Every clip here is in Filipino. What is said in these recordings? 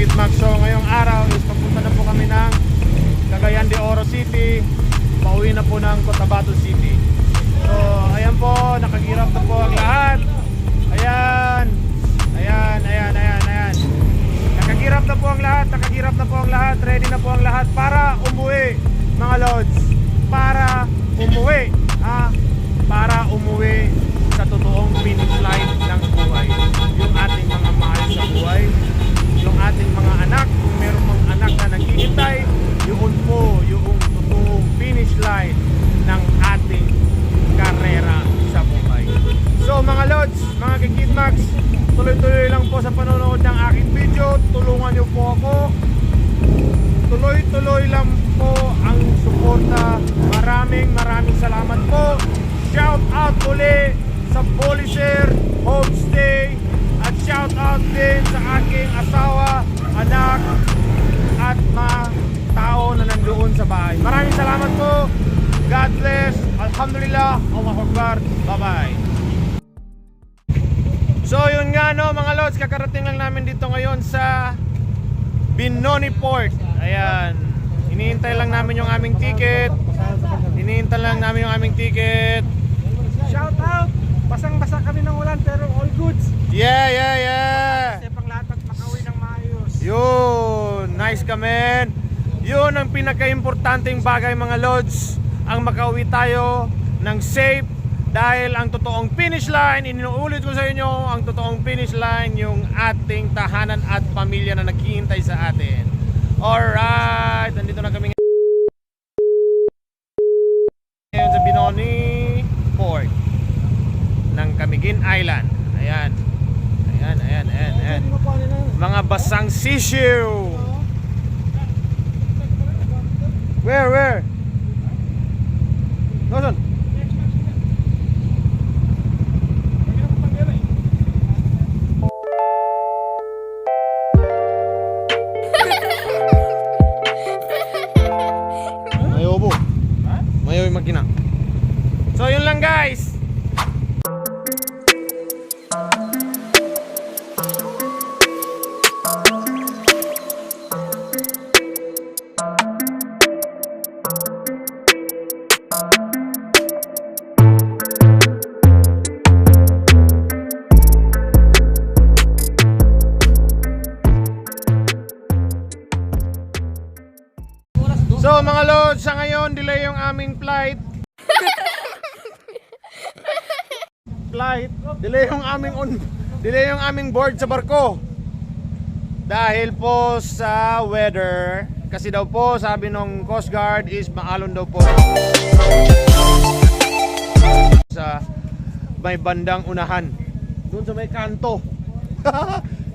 Kidmax. So ngayong araw is papunta na po kami ng Cagayan de Oro City. Pauwi na po ng Cotabato City. So ayan po, nakagirap na po ang lahat. Ayan. Nakagirap na po ang lahat, ready na po ang lahat para umuwi, mga lods. Para umuwi sa totoong finish line ng buhay. Yung ating mga mahal sa buhay, yung ating mga anak, kung meron mga anak na naghihintay, yun po yung totoong finish line ng ating karera sa buhay. So mga lods, mga Kidmax, tuloy-tuloy lang po sa panonood ng aking video. Tulungan niyo po ako. Tuloy-tuloy lang po ang suporta. Maraming salamat po. Shout out uli sa Polisher Homestay at shout out din sa aking asawa, anak at mga tao na nandoon sa bahay. Maraming salamat po. God bless. Alhamdulillah. Allahu Akbar. Bye-bye. So yun nga no mga lods, kakarating lang namin dito ngayon sa Binoni Port. Ayan, hinihintay lang namin yung aming ticket. Shout out! Basang-basa kami ng ulan pero all goods. Yeah. Step ang lahat at makauwi ng maayos. Yun, nice ka men. Yun ang pinaka-importanting bagay mga lods, ang makauwi tayo ng safe. Dahil ang totoong finish line, inuulit ko sa inyo, ang totoong finish line, yung ating tahanan at pamilya na naghihintay sa atin. Alright, nandito na kami ngayon sa Binoni Port ng Camiguin Island. Ayan. Mga basang sisiw. Where? Doon. Mayoy makina. So yun lang guys. So mga lods, sa ngayon delay yung aming flight. Delay yung aming board sa barko. Dahil po sa weather, kasi daw po sabi nung Coast Guard is maalon daw po sa may bandang unahan. Doon sa may kanto.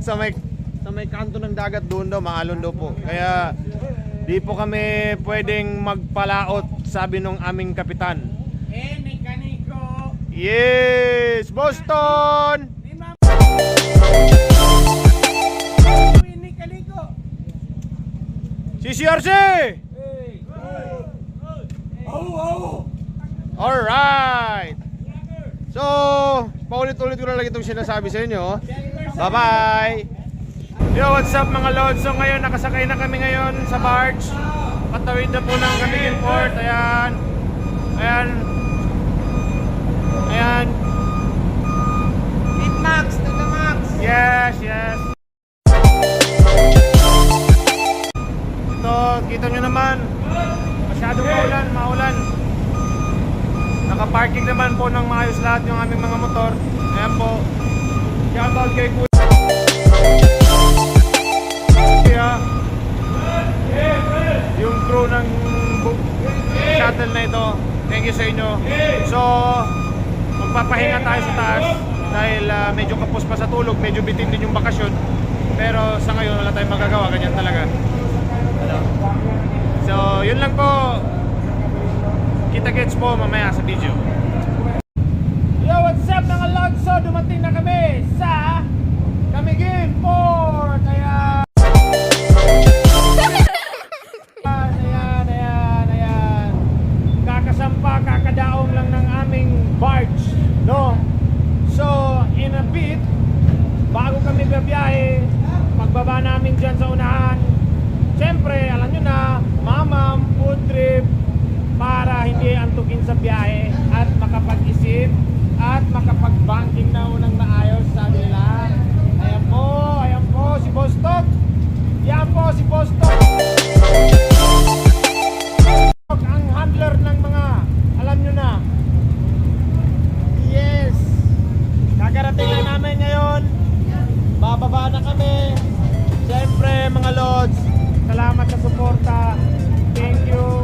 sa may kanto ng dagat doon daw maalon daw po. Kaya di po kami pwedeng magpalaot, sabi nung aming kapitan. Mekaniko! Yes! Boston! Mekaniko! CCRC! Alright! So, paulit-ulit ko na lang itong sinasabi sa inyo. Bye-bye! Yo, what's up mga lods? So ngayon nakasakay na kami ngayon sa barge. Patawid na po ng Camiguin Port. Ayan. Kidmax to the max! Yes. Ito, kita nyo naman, masyadong maulan. Nakaparking naman po ng maayos lahat yung aming mga motor. Ayan po. Shoutout kay Kuya. Yung crew ng shuttle na ito, thank you sa inyo. So magpapahinga tayo sa taas dahil medyo kapos pa sa tulog, medyo bitin din yung bakasyon. Pero sa ngayon wala tayong magagawa, ganyan talaga. So yun lang po. Kita-gets po mamaya sa video. Yo, what's up mga lods? So dumating na kami sa Camiguin Port. Ayan. Kakadaong lang ng aming barge, no? So, in a bit, bago kami babiyahe, pagbaba namin yung dyan sa unahan. Siyempre, alam nyo na, mamam, food trip, para hindi antugin sa biyahe at makapag-isip at makapag-banking na unang naayos sa nila. Ayan po, si Boss Tog. Yan po, si Boss Tog. Ang handler ng mga, alam nyo na. Yes. Kakarating lang namin ngayon. Bababa na kami. Siyempre, mga lods, salamat sa suporta. Thank you.